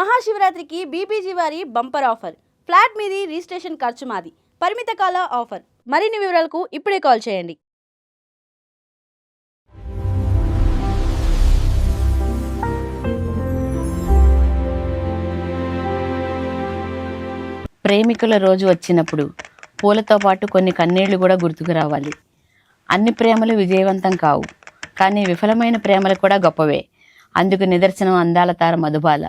మహాశివరాత్రికి BPG వారి bumper offer. Flat మీది, registration ఖర్చు మాది. పరిమిత కాల ఆఫర్. మరిన్ని వివరాలకు ఇప్పుడే కాల్ చేయండి. ప్రేమికుల రోజు వచ్చినప్పుడు పూలతో పాటు కొన్ని కన్నీళ్లు కూడా గుర్తుకు రావాలి. అన్ని ప్రేమలు విజయవంతం కావు, కానీ విఫలమైన ప్రేమలు కూడా గొప్పవే. అందుకు నిదర్శనం అందాల తార మధుబాల.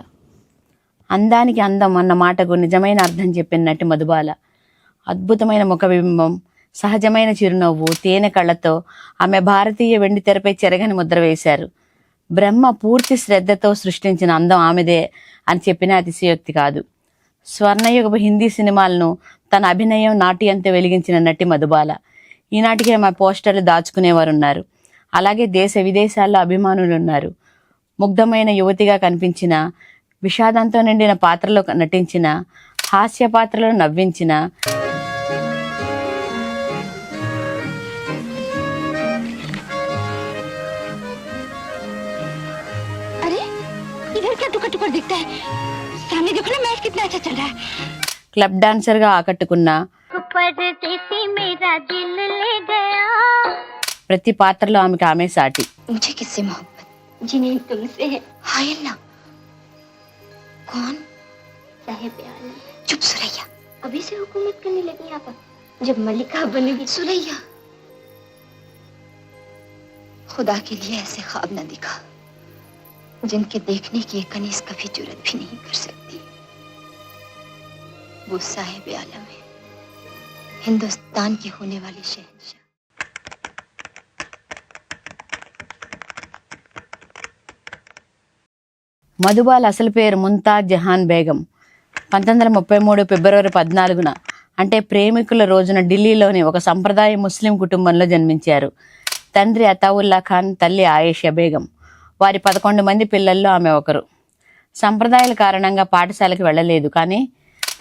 అందానికి అందం అన్న మాటకు నిజమైన అర్థం చెప్పిన నటి మధుబాల. అద్భుతమైన ముఖబింబం, సహజమైన చిరునవ్వు, తేనె కళ్ళతో ఆమె భారతీయ వెండి తెరపై చెరగని ముద్ర వేశారు. బ్రహ్మ పూర్తి శ్రద్ధతో సృష్టించిన అందం ఆమెదే అని చెప్పిన అతిశయోక్తి కాదు. స్వర్ణయుగపు హిందీ సినిమాలను తన అభినయం, నాట్యంతో వెలిగించిన నటి మధుబాల. ఈనాటికి ఆమె పోస్టర్లు దాచుకునేవారున్నారు. అలాగే దేశ విదేశాల్లో అభిమానులు ఉన్నారు. ముగ్ధమైన యువతిగా కనిపించిన, విషాదంతో నిండిన పాత్రలో నటించిన, హాస్య పాత్రలో నవ్వించిన, క్లబ్ డాన్సర్ గా ఆకట్టుకున్న, ప్రతి పాత్రలో ఆమె సాటి. कौन? साहिब आलम। चुप सुरैया, अभी से हुकूमत करने लगी आप। जब मलिका बनेगी सुरैया। खुदा के लिए ऐसे ख्वाब न दिखा जिनके देखने की एक कनीज कभी जुर्रत भी नहीं कर सकती। वो साहिब आलम है, हिंदुस्तान की होने वाली शहंशाह। మధుబాల అసలు పేరు ముంతాజ్ జహాన్ బేగం. 1933 ఫిబ్రవరి 14న, అంటే ప్రేమికుల రోజున ఢిల్లీలోని ఒక సంప్రదాయ ముస్లిం కుటుంబంలో జన్మించారు. తండ్రి అతావుల్లా ఖాన్, తల్లి ఆయేషా బేగం. వారి 11 మంది పిల్లల్లో ఆమె ఒకరు. సంప్రదాయాల కారణంగా పాఠశాలకు వెళ్ళలేదు, కానీ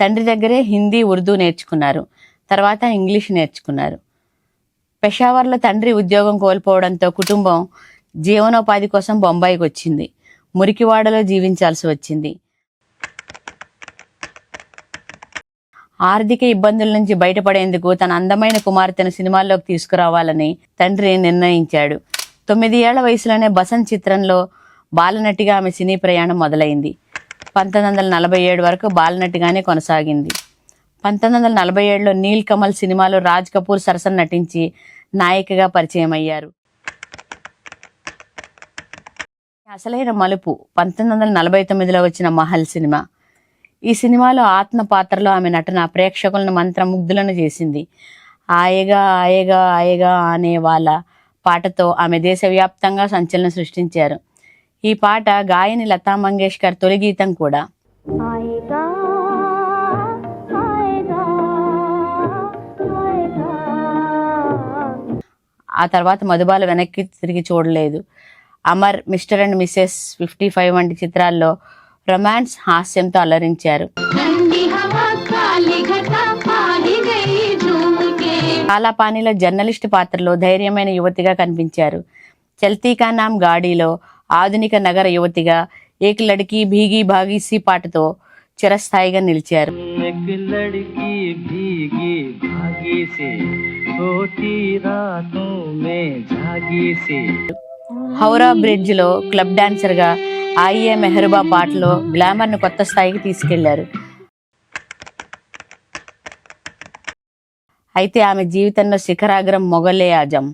తండ్రి దగ్గరే హిందీ, ఉర్దూ నేర్చుకున్నారు. తర్వాత ఇంగ్లీష్ నేర్చుకున్నారు. పెషావర్లో తండ్రి ఉద్యోగం కోల్పోవడంతో కుటుంబం జీవనోపాధి కోసం బొంబాయికి వచ్చింది. మురికివాడలో జీవించాల్సి వచ్చింది. ఆర్థిక ఇబ్బందుల నుంచి బయటపడేందుకు తన అందమైన కుమార్తెను సినిమాల్లోకి తీసుకురావాలని తండ్రి నిర్ణయించాడు. 9 ఏళ్ల వయసులోనే బసంత్ చిత్రంలో బాలనటిగా ఆమె సినీ ప్రయాణం మొదలైంది. 1947 వరకు బాలనటిగానే కొనసాగింది. 1947లో నీల్ కమల్ సినిమాలో రాజ్ కపూర్ సరసన నటించి నాయికగా పరిచయం అయ్యారు. అసలైన మలుపు 1949లో వచ్చిన మహల్ సినిమా. ఈ సినిమాలో ఆత్మ పాత్రలో ఆమె నటన ప్రేక్షకులను మంత్రముగ్ధులను చేసింది. ఆయగా ఆయగా ఆయగా అనే వాళ్ళ పాటతో ఆమె దేశవ్యాప్తంగా సంచలనం సృష్టించారు. ఈ పాట గాయని లతా మంగేష్కర్ తొలి గీతం కూడా. ఆ తర్వాత మధుబాల వెనక్కి తిరిగి చూడలేదు. అమర్, మిస్టర్ అండ్ మిసెస్ 55 వంటి చిత్రాల్లో రొమాన్స్, హాస్యంతో అలరించారు. కాలాపానీలో జర్నలిస్ట్ పాత్రలో ధైర్యమైన యువతిగా కనిపించారు. చల్తీ కా నామ్ గాడీలో ఆధునిక నగర యువతిగా, ఏక్ లడ్కీ భీగి భాగీసీ పాటతో చిరస్థాయిగా నిలిచారు. హౌరా బ్రిడ్జ్ లో క్లబ్ డాన్సర్ గా ఆయియే మెహర్బా పాటలో గ్లామర్ ను కొత్త స్థాయికి తీసుకెళ్లారు. అయితే ఆమె జీవితంలో శిఖరాగ్రం మొగలే ఆజం.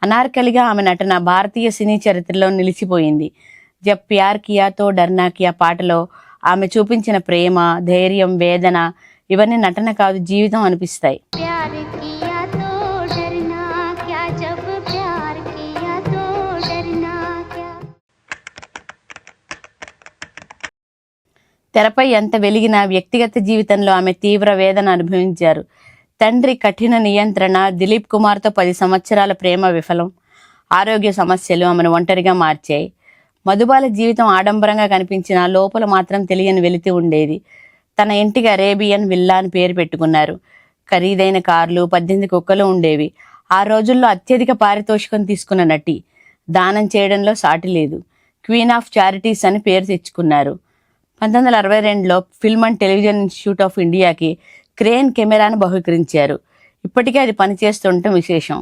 అనార్కలిగా ఆమె నటన భారతీయ సినీ చరిత్రలో నిలిచిపోయింది. జబ్ ప్యార్ కియా తో డర్నా కియా పాటలో ఆమె చూపించిన ప్రేమ, ధైర్యం, వేదన ఇవన్నీ నటన కాదు, జీవితం అనిపిస్తాయి. తెరపై ఎంత వెలిగినా వ్యక్తిగత జీవితంలో ఆమె తీవ్ర వేదన అనుభవించారు. తండ్రి కఠిన నియంత్రణ, దిలీప్ కుమార్తో 10 సంవత్సరాల ప్రేమ విఫలం, ఆరోగ్య సమస్యలు ఆమెను ఒంటరిగా మార్చాయి. మధుబాల జీవితం ఆడంబరంగా కనిపించినా లోపల మాత్రం తెలియని వెలితి ఉండేది. తన ఇంటికి అరేబియన్ విల్లా అని పేరు పెట్టుకున్నారు. ఖరీదైన కార్లు, 18 కుక్కలు ఉండేవి. ఆ రోజుల్లో అత్యధిక పారితోషికం తీసుకున్న నటి. దానం చేయడంలో సాటి లేదు. క్వీన్ ఆఫ్ చారిటీస్ అని పేరు తెచ్చుకున్నారు. 1962లో film and television institute of ఇండియాకి క్రేన్ కెమెరాను బహుకరించారు. ఇప్పటికే అది పనిచేస్తుండటం విశేషం.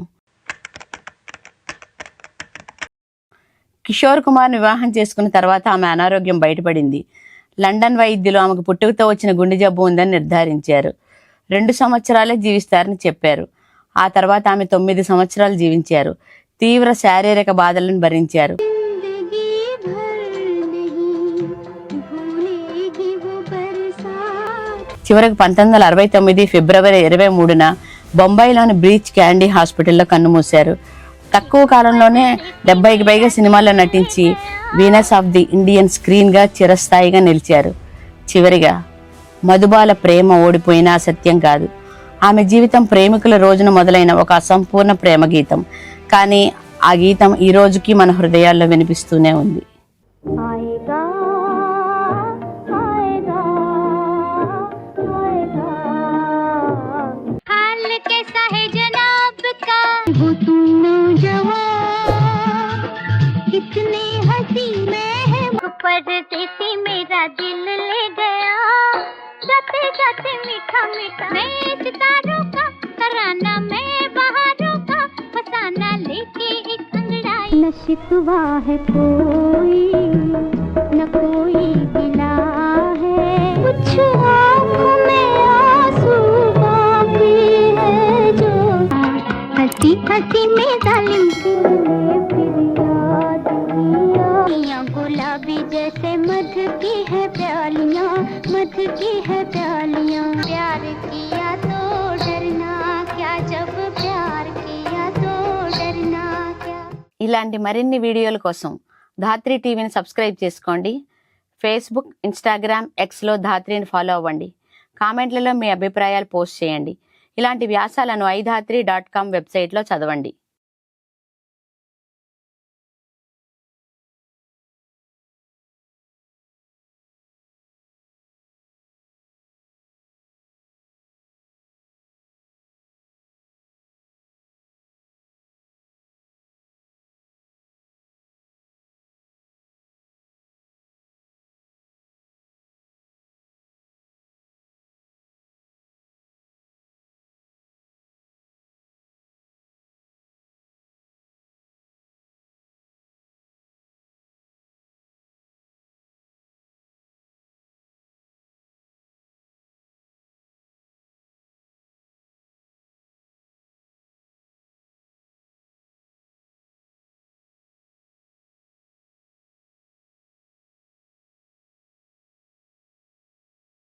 కిషోర్ కుమార్ను వివాహం చేసుకున్న తర్వాత ఆమె అనారోగ్యం బయటపడింది. లండన్ వైద్యులు ఆమెకు పుట్టుకతో వచ్చిన గుండె జబ్బు ఉందని నిర్ధారించారు. 2 సంవత్సరాలే జీవిస్తారని చెప్పారు. ఆ తర్వాత ఆమె 9 సంవత్సరాలు జీవించారు. తీవ్ర శారీరక బాధలను భరించారు. చివరకు 1969 ఫిబ్రవరి 23న బొంబాయిలోని బ్రీచ్ క్యాండీ హాస్పిటల్లో కన్నుమూశారు. తక్కువ కాలంలోనే 70కి పైగా సినిమాల్లో నటించి వీనస్ ఆఫ్ ది ఇండియన్ స్క్రీన్గా చిరస్థాయిగా నిలిచారు. చివరిగా మధుబాల ప్రేమ ఓడిపోయినా సత్యం కాదు. ఆమె జీవితం ప్రేమికుల రోజున మొదలైన ఒక అసంపూర్ణ ప్రేమ గీతం. కానీ ఆ గీతం ఈ రోజుకి మన హృదయాల్లో వినిపిస్తూనే ఉంది. परदेसी मेरा दिल ले गया, जाते जाते मीठा मीठा मैं सितारों का तराना, मैं बहारों का फसाना लेके एक अंगड़ाई न शिकवा है कोई न कोई गिला है, कुछ आँखों में आंसू बाकी है जो हंसी हंसी में जालिम फिर याद किया, गुलाबी जैसे मध की है प्यालियां, मध की है प्यालियां, प्यार किया तो डरना क्या, जब प्यार किया तो डरना क्या. ఇలాంటి మరిన్ని వీడియోల కోసం ధాత్రి టీవీని సబ్స్క్రైబ్ చేసుకోండి. ఫేస్బుక్, ఇన్స్టాగ్రామ్, ఎక్స్లో ధాత్రిని ఫాలో అవ్వండి. కామెంట్లలో మీ అభిప్రాయాలు పోస్ట్ చేయండి. ఇలాంటి వ్యాసాలను iDhatri.com వెబ్సైట్లో చదవండి.